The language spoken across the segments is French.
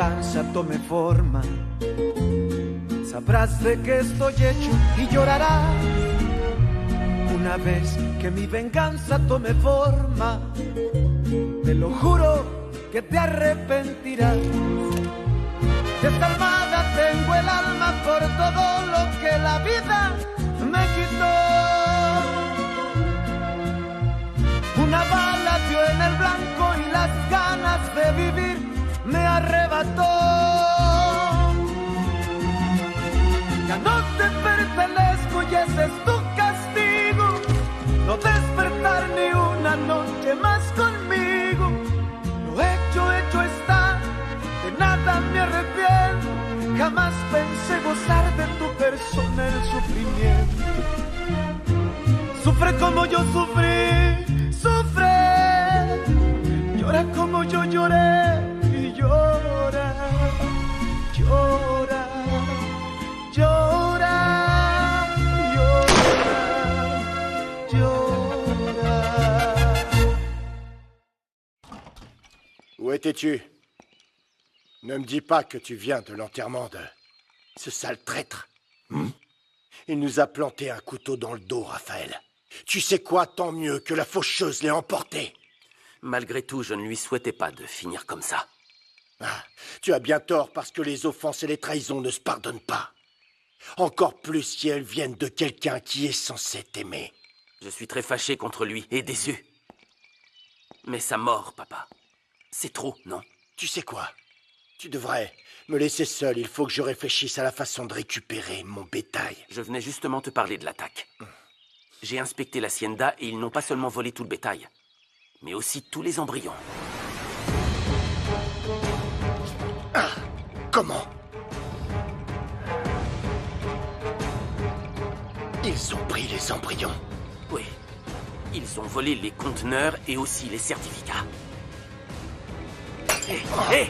venganza tome forma, sabrás de qué estoy hecho y llorarás. Una vez que mi venganza tome forma, te lo juro que te arrepentirás. Desalmada tengo el alma por todo lo que la vida me quitó. Una bala dio en el blanco y las ganas de vivir me arrebató. Ya no te pertenezco y ese es tu castigo, no despertar ni una noche más conmigo. Lo hecho está, de nada me arrepiento. Jamás pensé gozar de tu persona el sufrimiento. Sufre como yo sufrí, sufre. Llora como yo lloré y llora, llora, llora, llora, llora. Où étais-tu? Ne me dis pas que tu viens de l'enterrement de ce sale traître. Il nous a planté un couteau dans le dos, Raphaël. Tu sais quoi, tant mieux que la faucheuse l'ait emporté. Malgré tout, je ne lui souhaitais pas de finir comme ça. Ah, tu as bien tort parce que les offenses et les trahisons ne se pardonnent pas. Encore plus si elles viennent de quelqu'un qui est censé t'aimer. Je suis très fâché contre lui et déçu. Mais sa mort, papa, c'est trop, non? Tu sais quoi? Tu devrais me laisser seul. Il faut que je réfléchisse à la façon de récupérer mon bétail. Je venais justement te parler de l'attaque. J'ai inspecté l'hacienda et ils n'ont pas seulement volé tout le bétail, mais aussi tous les embryons. Ah, comment? Ils ont pris les embryons. Oui. Ils ont volé les conteneurs et aussi les certificats. Hé!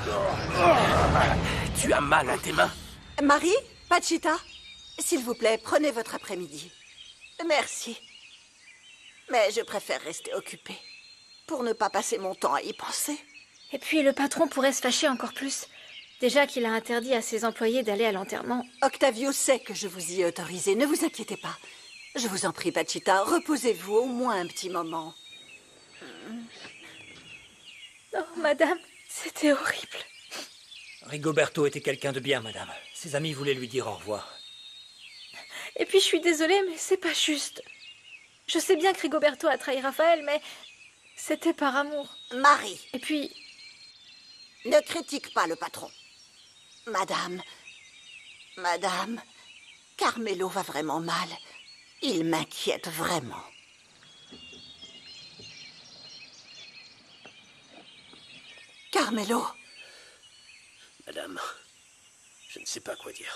Tu as mal à tes mains? Marie? Pachita? S'il vous plaît, prenez votre après-midi. Merci. Mais je préfère rester occupée, pour ne pas passer mon temps à y penser. Et puis le patron pourrait se fâcher encore plus. Déjà qu'il a interdit à ses employés d'aller à l'enterrement. Octavio sait que je vous y ai autorisé, ne vous inquiétez pas. Je vous en prie, Pachita, reposez-vous au moins un petit moment. Oh, madame, c'était horrible. Rigoberto était quelqu'un de bien, madame. Ses amis voulaient lui dire au revoir. Et puis je suis désolée, mais c'est pas juste. Je sais bien que Rigoberto a trahi Raphaël, mais c'était par amour. Marie. Et puis... Ne critique pas le patron. Madame, Carmelo va vraiment mal. Il m'inquiète vraiment. Carmelo. Madame, je ne sais pas quoi dire.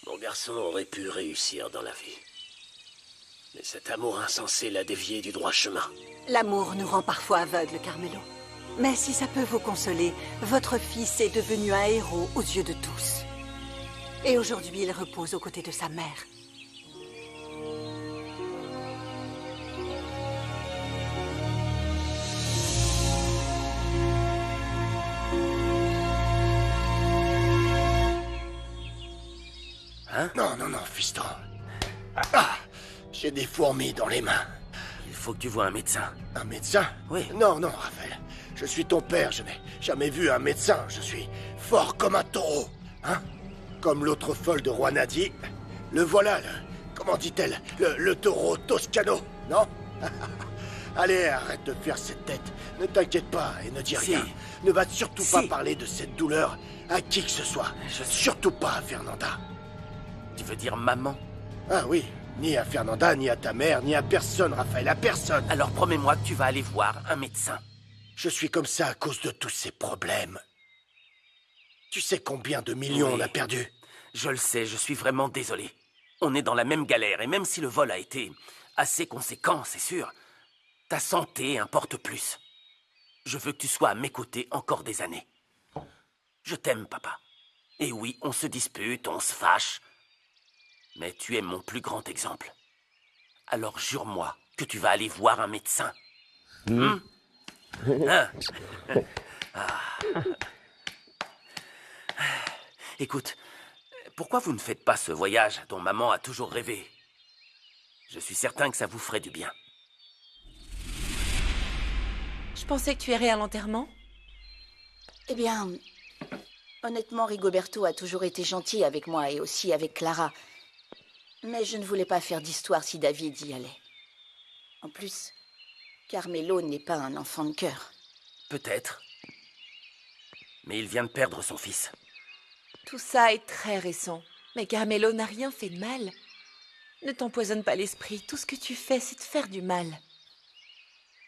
Mon garçon aurait pu réussir dans la vie. Mais cet amour insensé l'a dévié du droit chemin. L'amour nous rend parfois aveugles, Carmelo. Mais si ça peut vous consoler, votre fils est devenu un héros aux yeux de tous. Et aujourd'hui, il repose aux côtés de sa mère. Hein? Non, fiston. Ah, j'ai des fourmis dans les mains. Il faut que tu vois un médecin. Un médecin? Oui. Non, Raphaël. Je suis ton père, je n'ai jamais vu un médecin. Je suis fort comme un taureau. Hein? Comme l'autre folle de Juana dit. Le voilà, comment dit-elle? Le taureau toscano, non? Allez, arrête de faire cette tête. Ne t'inquiète pas et ne dis rien. Ne va surtout pas parler de cette douleur à qui que ce soit. Surtout pas à Fernanda. Tu veux dire maman? Ah oui, ni à Fernanda, ni à ta mère, ni à personne, Raphaël, à personne. Alors promets-moi que tu vas aller voir un médecin. Je suis comme ça à cause de tous ces problèmes. Tu sais combien de millions on a perdu? Je le sais, je suis vraiment désolé. On est dans la même galère, et même si le vol a été assez conséquent, c'est sûr, ta santé importe plus. Je veux que tu sois à mes côtés encore des années. Je t'aime, papa. Et oui, on se dispute, on se fâche. Mais tu es mon plus grand exemple. Alors jure-moi que tu vas aller voir un médecin. Hein? Ah. Écoute, pourquoi vous ne faites pas ce voyage dont maman a toujours rêvé? Je suis certain que ça vous ferait du bien. Je pensais que tu irais à l'enterrement. Eh bien, honnêtement, Rigoberto a toujours été gentil avec moi et aussi avec Clara. Mais je ne voulais pas faire d'histoire si David y allait. En plus, Carmelo n'est pas un enfant de cœur. Peut-être. Mais il vient de perdre son fils. Tout ça est très récent. Mais Carmelo n'a rien fait de mal. Ne t'empoisonne pas l'esprit. Tout ce que tu fais, c'est te faire du mal.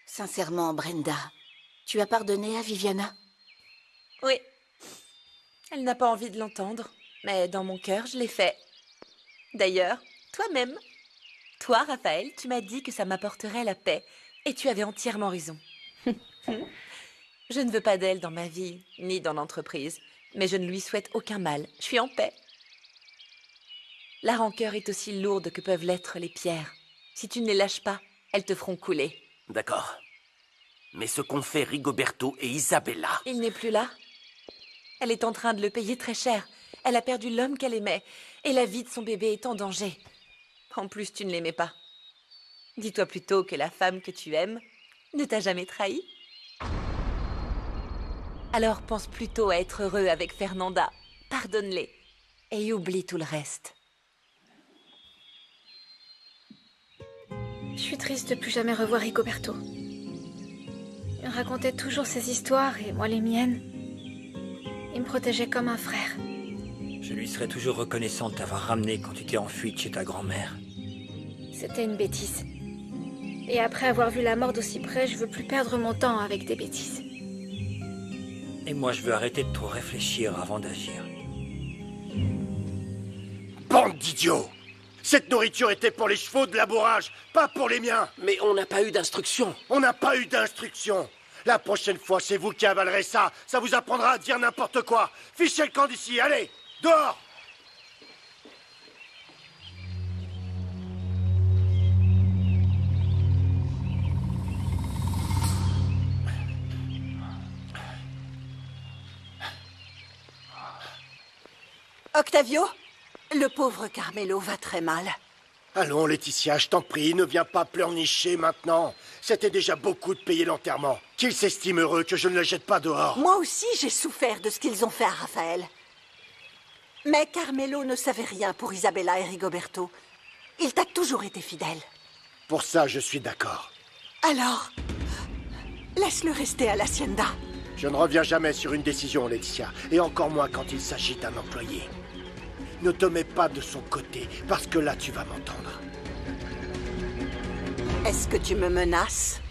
Sincèrement, Brenda, tu as pardonné à Viviana? Oui. Elle n'a pas envie de l'entendre. Mais dans mon cœur, je l'ai fait. D'ailleurs, toi-même. Toi, Raphaël, tu m'as dit que ça m'apporterait la paix. Et tu avais entièrement raison. Je ne veux pas d'elle dans ma vie, ni dans l'entreprise. Mais je ne lui souhaite aucun mal. Je suis en paix. La rancœur est aussi lourde que peuvent l'être les pierres. Si tu ne les lâches pas, elles te feront couler. D'accord. Mais ce qu'ont fait Rigoberto et Isabella... Il n'est plus là. Elle est en train de le payer très cher. Elle a perdu l'homme qu'elle aimait. Et la vie de son bébé est en danger. En plus, tu ne l'aimais pas. Dis-toi plutôt que la femme que tu aimes ne t'a jamais trahi. Alors pense plutôt à être heureux avec Fernanda. Pardonne-les. Et oublie tout le reste. Je suis triste de plus jamais revoir Rigoberto. Il me racontait toujours ses histoires et moi les miennes. Il me protégeait comme un frère. Je lui serai toujours reconnaissante de t'avoir ramené quand tu t'es enfui de chez ta grand-mère. C'était une bêtise. Et après avoir vu la mort d'aussi près, je veux plus perdre mon temps avec des bêtises. Et moi, je veux arrêter de trop réfléchir avant d'agir. Bande d'idiots! Cette nourriture était pour les chevaux de labourage, pas pour les miens. Mais on n'a pas eu d'instruction. On n'a pas eu d'instruction. La prochaine fois, c'est vous qui avalerez ça. Ça vous apprendra à dire n'importe quoi. Fichez le camp d'ici, allez, dehors! Octavio, le pauvre Carmelo va très mal. Allons, Laetitia, je t'en prie, ne viens pas pleurnicher maintenant. C'était déjà beaucoup de payer l'enterrement. Qu'il s'estime heureux que je ne le jette pas dehors. Moi aussi, j'ai souffert de ce qu'ils ont fait à Raphaël. Mais Carmelo ne savait rien pour Isabella et Rigoberto. Il t'a toujours été fidèle. Pour ça, je suis d'accord. Alors, laisse-le rester à l'hacienda. Je ne reviens jamais sur une décision, Laetitia, et encore moins quand il s'agit d'un employé. Ne te mets pas de son côté, parce que là, tu vas m'entendre. Est-ce que tu me menaces?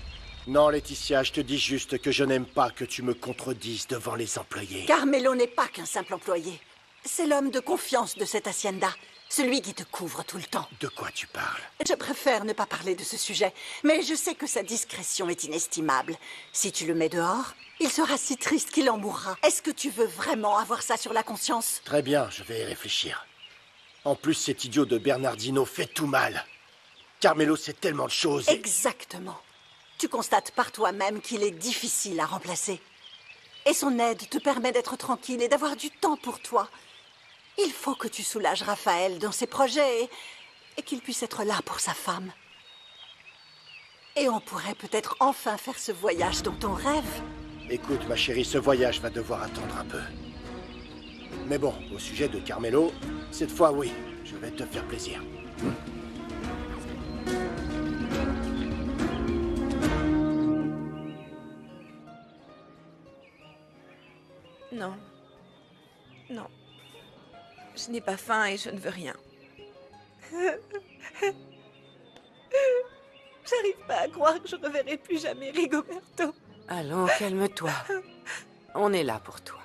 Non, Laetitia, je te dis juste que je n'aime pas que tu me contredises devant les employés. Carmelo n'est pas qu'un simple employé. C'est l'homme de confiance de cette hacienda, celui qui te couvre tout le temps. De quoi tu parles? Je préfère ne pas parler de ce sujet, mais je sais que sa discrétion est inestimable. Si tu le mets dehors, il sera si triste qu'il en mourra. Est-ce que tu veux vraiment avoir ça sur la conscience? Très bien, je vais y réfléchir. En plus, cet idiot de Bernardino fait tout mal. Carmelo sait tellement de choses. Exactement. Tu constates par toi-même qu'il est difficile à remplacer. Et son aide te permet d'être tranquille et d'avoir du temps pour toi. Il faut que tu soulages Raphaël dans ses projets et qu'il puisse être là pour sa femme. Et on pourrait peut-être enfin faire ce voyage dont on rêve. Écoute, ma chérie, ce voyage va devoir attendre un peu. Mais bon, au sujet de Carmelo, cette fois, oui, je vais te faire plaisir. Non. Non. Je n'ai pas faim et je ne veux rien. J'arrive pas à croire que je reverrai plus jamais Rigoberto. Allons, calme-toi. On est là pour toi.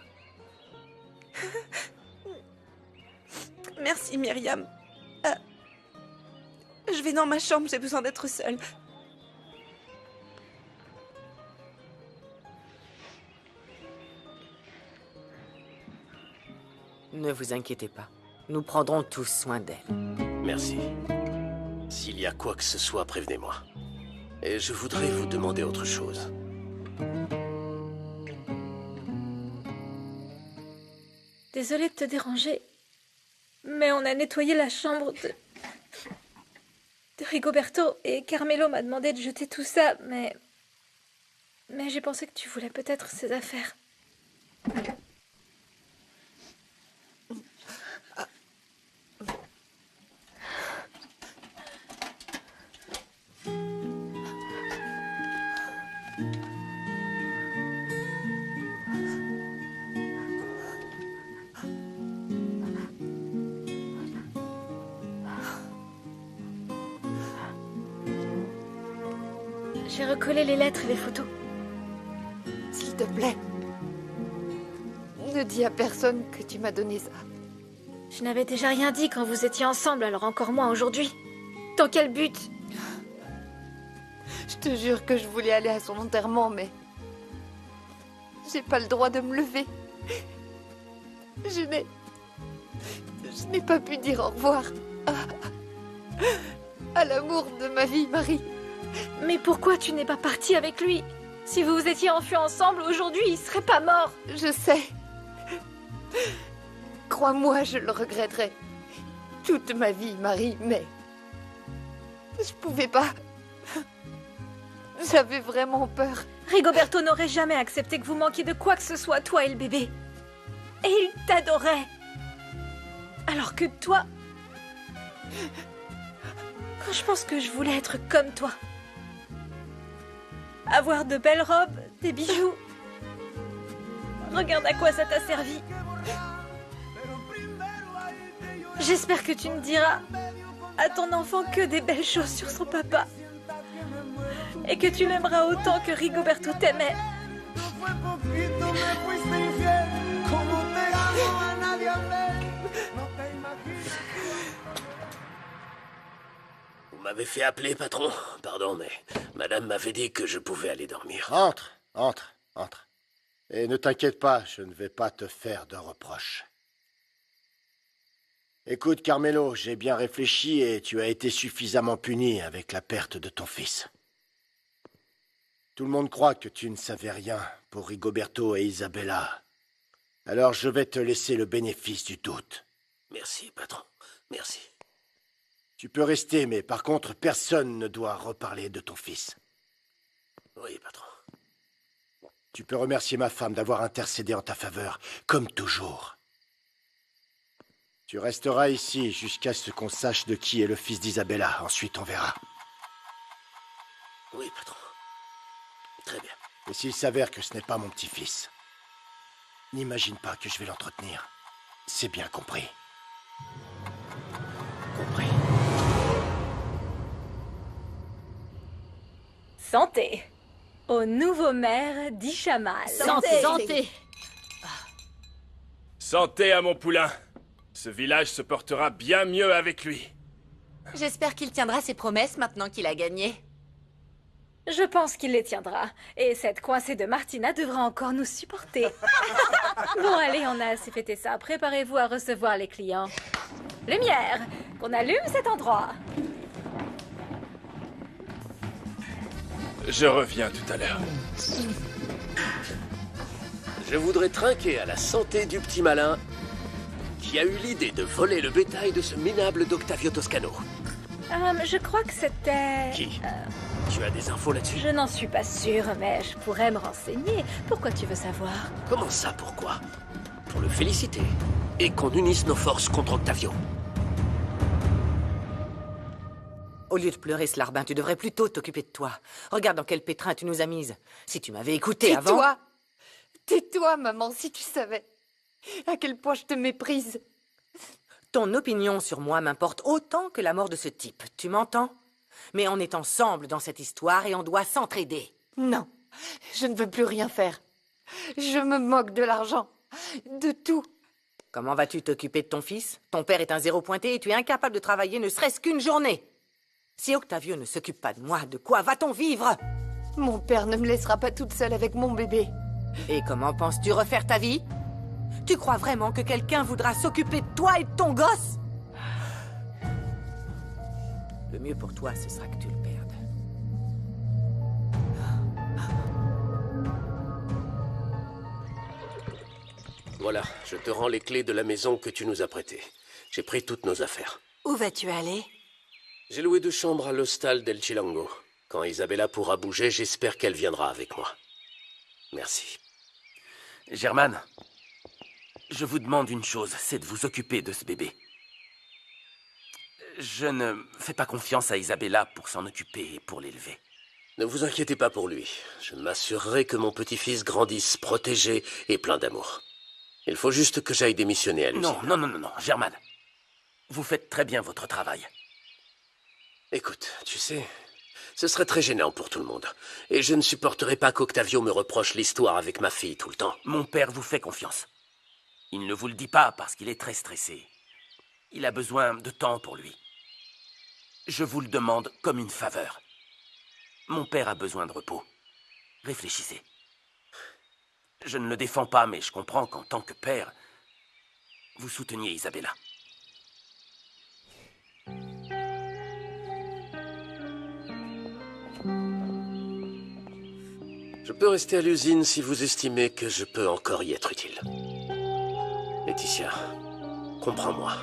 Merci, Myriam. Je vais dans ma chambre, j'ai besoin d'être seule. Ne vous inquiétez pas. Nous prendrons tous soin d'elle. Merci. S'il y a quoi que ce soit, prévenez-moi. Et je voudrais vous demander autre chose. désolée de te déranger, mais on a nettoyé la chambre de Rigoberto et Carmelo m'a demandé de jeter tout ça, mais j'ai pensé que tu voulais peut-être ses affaires. J'ai recollé les lettres et les photos. S'il te plaît, ne dis à personne que tu m'as donné ça. Je n'avais déjà rien dit quand vous étiez ensemble, alors encore moins aujourd'hui. Dans quel but? Je te jure que je voulais aller à son enterrement, mais... j'ai pas le droit de me lever. Je n'ai pas pu dire au revoir à l'amour de ma vie, Marie. Mais pourquoi tu n'es pas partie avec lui? Si vous vous étiez enfuis ensemble, aujourd'hui, il serait pas mort. Je sais. Crois-moi, je le regretterai toute ma vie, Marie, mais... je pouvais pas. J'avais vraiment peur. Rigoberto n'aurait jamais accepté que vous manquiez de quoi que ce soit, toi et le bébé. Et il t'adorait. Alors que toi... Quand je pense que je voulais être comme toi. Avoir de belles robes, des bijoux. Regarde à quoi ça t'a servi. J'espère que tu ne diras à ton enfant que des belles choses sur son papa. Et que tu l'aimeras autant que Rigoberto t'aimait. Vous m'avez fait appeler, patron. Pardon, mais madame m'avait dit que je pouvais aller dormir. Entre. Et ne t'inquiète pas, je ne vais pas te faire de reproches. Écoute, Carmelo, j'ai bien réfléchi et tu as été suffisamment puni avec la perte de ton fils. Tout le monde croit que tu ne savais rien pour Rigoberto et Isabella. Alors je vais te laisser le bénéfice du doute. Merci, patron. Merci. Tu peux rester, mais par contre, personne ne doit reparler de ton fils. Oui, patron. Tu peux remercier ma femme d'avoir intercédé en ta faveur, comme toujours. Tu resteras ici jusqu'à ce qu'on sache de qui est le fils d'Isabella. Ensuite, on verra. Oui, patron. Très bien. Et s'il s'avère que ce n'est pas mon petit-fils, n'imagine pas que je vais l'entretenir. C'est bien compris. Compris. Santé au nouveau maire d'Ishamal. Santé. Santé à mon poulain. Ce village se portera bien mieux avec lui. J'espère qu'il tiendra ses promesses maintenant qu'il a gagné. Je pense qu'il les tiendra. Et cette coincée de Martina devra encore nous supporter. Bon, allez, on a assez fêté ça. Préparez-vous à recevoir les clients. Lumière, qu'on allume cet endroit. Je reviens tout à l'heure. Je voudrais trinquer à la santé du petit malin qui a eu l'idée de voler le bétail de ce minable d'Octavio Toscano. Je crois que c'était... Qui Tu as des infos là-dessus? Je n'en suis pas sûre, mais je pourrais me renseigner. Pourquoi tu veux savoir? Comment ça, pourquoi? Pour le féliciter. Et qu'on unisse nos forces contre Octavio. Au lieu de pleurer ce larbin, tu devrais plutôt t'occuper de toi. Regarde dans quel pétrin tu nous as mises. Si tu m'avais écouté avant... Tais-toi. Tais-toi, maman, si tu savais à quel point je te méprise. Ton opinion sur moi m'importe autant que la mort de ce type. Tu m'entends? Mais on est ensemble dans cette histoire et on doit s'entraider. Non, je ne veux plus rien faire. Je me moque de l'argent, de tout. Comment vas-tu t'occuper de ton fils? Ton père est un zéro pointé et tu es incapable de travailler ne serait-ce qu'une journée. Si Octavio ne s'occupe pas de moi, de quoi va-t-on vivre? Mon père ne me laissera pas toute seule avec mon bébé. Et comment penses-tu refaire ta vie? Tu crois vraiment que quelqu'un voudra s'occuper de toi et de ton gosse? Le mieux pour toi, ce sera que tu le perdes. Voilà, je te rends les clés de la maison que tu nous as prêtée. J'ai pris toutes nos affaires. Où vas-tu aller? J'ai loué 2 chambres à l'hostal d'El Chilango. Quand Isabella pourra bouger, j'espère qu'elle viendra avec moi. Merci. Germaine, je vous demande une chose, c'est de vous occuper de ce bébé. Je ne fais pas confiance à Isabella pour s'en occuper et pour l'élever. Ne vous inquiétez pas pour lui. Je m'assurerai que mon petit-fils grandisse protégé et plein d'amour. Il faut juste que j'aille démissionner à l'usine. Non, Germaine. Vous faites très bien votre travail. Écoute, tu sais, ce serait très gênant pour tout le monde. Et je ne supporterai pas qu'Octavio me reproche l'histoire avec ma fille tout le temps. Mon père vous fait confiance. Il ne vous le dit pas parce qu'il est très stressé. Il a besoin de temps pour lui. Je vous le demande comme une faveur. Mon père a besoin de repos. Réfléchissez. Je ne le défends pas, mais je comprends qu'en tant que père, vous souteniez Isabella. Je peux rester à l'usine si vous estimez que je peux encore y être utile. Laetitia, comprends-moi.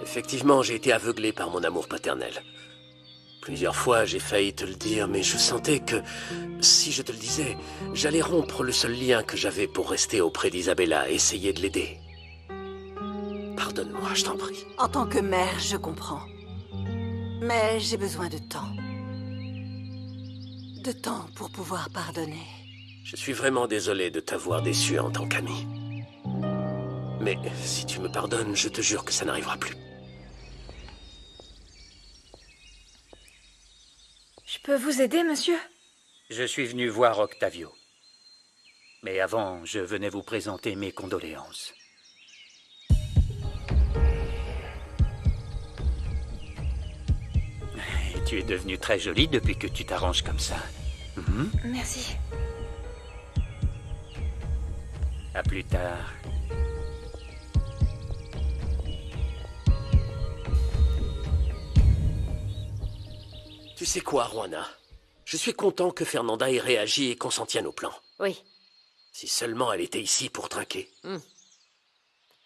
Effectivement, j'ai été aveuglé par mon amour paternel. Plusieurs fois, j'ai failli te le dire, mais je sentais que, si je te le disais, j'allais rompre le seul lien que j'avais pour rester auprès d'Isabella et essayer de l'aider. Pardonne-moi, je t'en prie. En tant que mère, je comprends. Mais j'ai besoin de temps. De temps pour pouvoir pardonner. Je suis vraiment désolé de t'avoir déçu en tant qu'ami. Mais si tu me pardonnes, je te jure que ça n'arrivera plus. Je peux vous aider, monsieur? Je suis venu voir Octavio. Mais avant, je venais vous présenter mes condoléances. Et tu es devenue très jolie depuis que tu t'arranges comme ça. Merci. À plus tard. Tu sais quoi, Juana? Je suis content que Fernanda ait réagi et qu'on s'en tienne au plan. Oui. Si seulement elle était ici pour trinquer.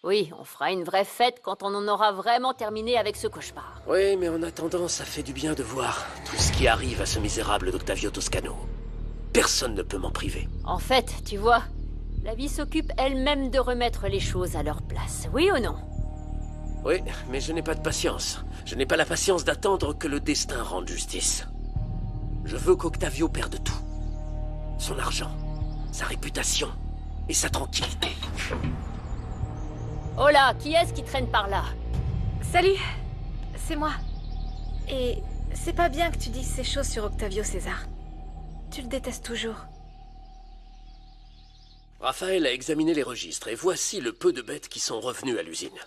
Oui, on fera une vraie fête quand on en aura vraiment terminé avec ce cauchemar. Oui, mais en attendant, ça fait du bien de voir tout ce qui arrive à ce misérable d'Octavio Toscano. Personne ne peut m'en priver. En fait, tu vois, la vie s'occupe elle-même de remettre les choses à leur place, oui ou non? Oui, mais je n'ai pas de patience. Je n'ai pas la patience d'attendre que le destin rende justice. Je veux qu'Octavio perde tout. Son argent, sa réputation et sa tranquillité. Oh là, qui est-ce qui traîne par là? Salut, c'est moi. Et c'est pas bien que tu dises ces choses sur Octavio César. Tu le détestes toujours. Raphaël a examiné les registres et voici le peu de bêtes qui sont revenues à l'usine.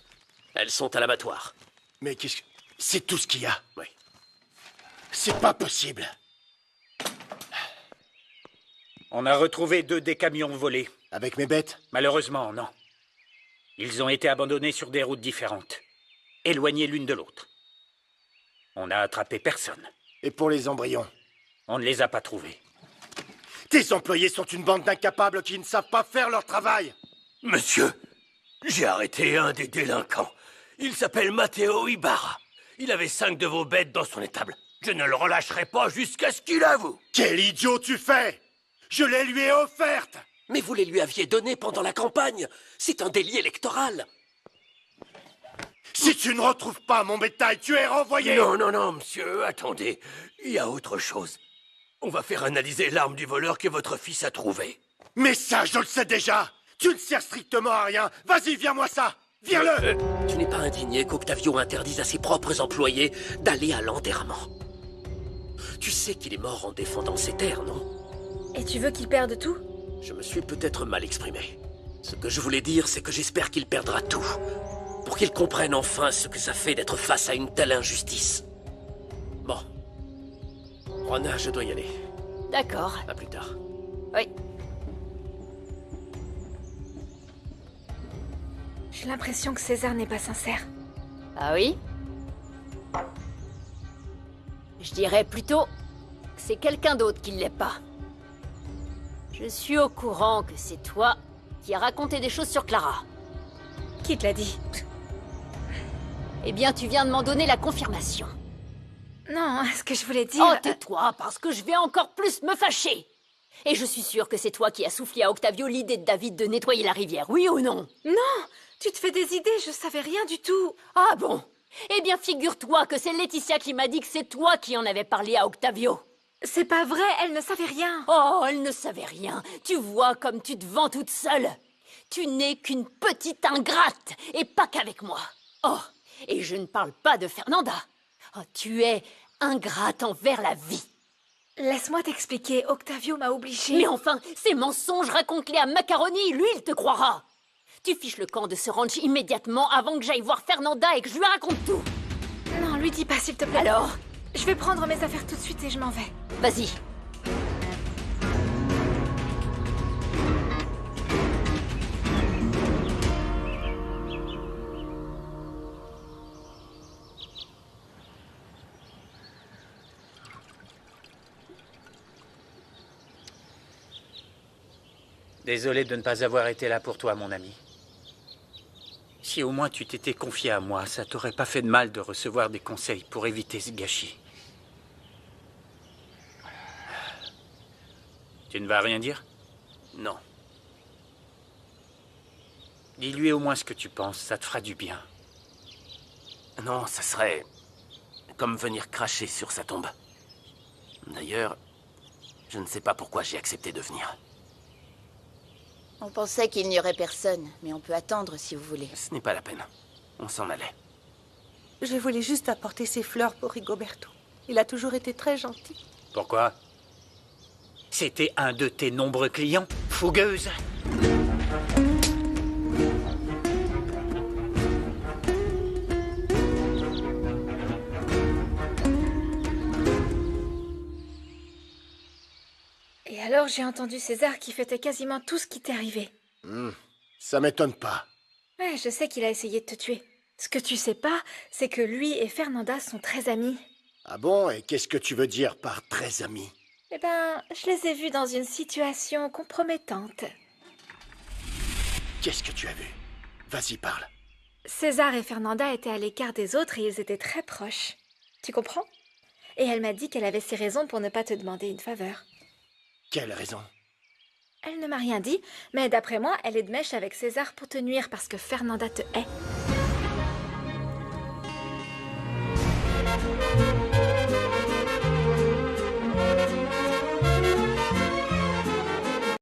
Elles sont à l'abattoir. Mais qu'est-ce que... C'est tout ce qu'il y a? Oui. C'est pas possible. On a retrouvé 2 des camions volés. Avec mes bêtes? Malheureusement, non. Ils ont été abandonnés sur des routes différentes, éloignées l'une de l'autre. On n'a attrapé personne. Et pour les embryons? On ne les a pas trouvés. Tes employés sont une bande d'incapables qui ne savent pas faire leur travail. Monsieur, j'ai arrêté un des délinquants. Il s'appelle Matteo Ibarra. Il avait 5 de vos bêtes dans son étable. Je ne le relâcherai pas jusqu'à ce qu'il avoue. Quel idiot tu fais! Je les lui ai offertes! Mais vous les lui aviez données pendant la campagne. C'est un délit électoral. Si tu ne retrouves pas mon bétail, tu es renvoyé! Non, monsieur, attendez. Il y a autre chose. On va faire analyser l'arme du voleur que votre fils a trouvée. Mais ça, je le sais déjà! Tu ne sers strictement à rien! Vas-y, viens-moi ça! Viens-le! Tu n'es pas indigné qu'Octavio interdise à ses propres employés d'aller à l'enterrement. Tu sais qu'il est mort en défendant ses terres, non? Et tu veux qu'il perde tout? Je me suis peut-être mal exprimé. Ce que je voulais dire, c'est que j'espère qu'il perdra tout. Pour qu'il comprenne enfin ce que ça fait d'être face à une telle injustice. Bon. Juana, je dois y aller. D'accord. À plus tard. Oui. J'ai l'impression que César n'est pas sincère. Ah oui? Je dirais plutôt que c'est quelqu'un d'autre qui ne l'est pas. Je suis au courant que c'est toi qui a raconté des choses sur Clara. Qui te l'a dit? Eh bien, tu viens de m'en donner la confirmation. Non, ce que je voulais dire... Oh, tais-toi, parce que je vais encore plus me fâcher. Et je suis sûre que c'est toi qui as soufflé à Octavio l'idée de David de nettoyer la rivière, oui ou non? Non, tu te fais des idées, je savais rien du tout. Ah bon? Eh bien, figure-toi que c'est Laetitia qui m'a dit que c'est toi qui en avais parlé à Octavio. C'est pas vrai, elle ne savait rien. Oh, elle ne savait rien. Tu vois comme tu te vends toute seule. Tu n'es qu'une petite ingrate, et pas qu'avec moi. Oh, et je ne parle pas de Fernanda. Oh, tu es ingrate envers la vie. Laisse-moi t'expliquer, Octavio m'a obligée... Mais enfin, ces mensonges, raconte-les à Macaroni, lui, il te croira. Tu fiches le camp de ce ranch immédiatement avant que j'aille voir Fernanda et que je lui raconte tout. Non, lui dis pas, s'il te plaît. Alors? Je vais prendre mes affaires tout de suite et je m'en vais. Vas-y. Désolé de ne pas avoir été là pour toi, mon ami. Si au moins tu t'étais confié à moi, ça t'aurait pas fait de mal de recevoir des conseils pour éviter ce gâchis. Tu ne vas rien dire? Non. Dis-lui au moins ce que tu penses, ça te fera du bien. Non, ça serait comme venir cracher sur sa tombe. D'ailleurs, je ne sais pas pourquoi j'ai accepté de venir. On pensait qu'il n'y aurait personne, mais on peut attendre si vous voulez. Ce n'est pas la peine. On s'en allait. Je voulais juste apporter ces fleurs pour Rigoberto. Il a toujours été très gentil. Pourquoi? C'était un de tes nombreux clients, fougueuse. Et alors, j'ai entendu César qui fêtait quasiment tout ce qui t'est arrivé. Ça m'étonne pas. Ouais, je sais qu'il a essayé de te tuer. Ce que tu sais pas, c'est que lui et Fernanda sont très amis. Ah bon? Et qu'est-ce que tu veux dire par très amis? Eh ben, je les ai vus dans une situation compromettante. Qu'est-ce que tu as vu? Vas-y, parle. César et Fernanda étaient à l'écart des autres et ils étaient très proches. Tu comprends? Et elle m'a dit qu'elle avait ses raisons pour ne pas te demander une faveur. Quelle raison? Elle ne m'a rien dit, mais d'après moi, elle est de mèche avec César pour te nuire parce que Fernanda te hait.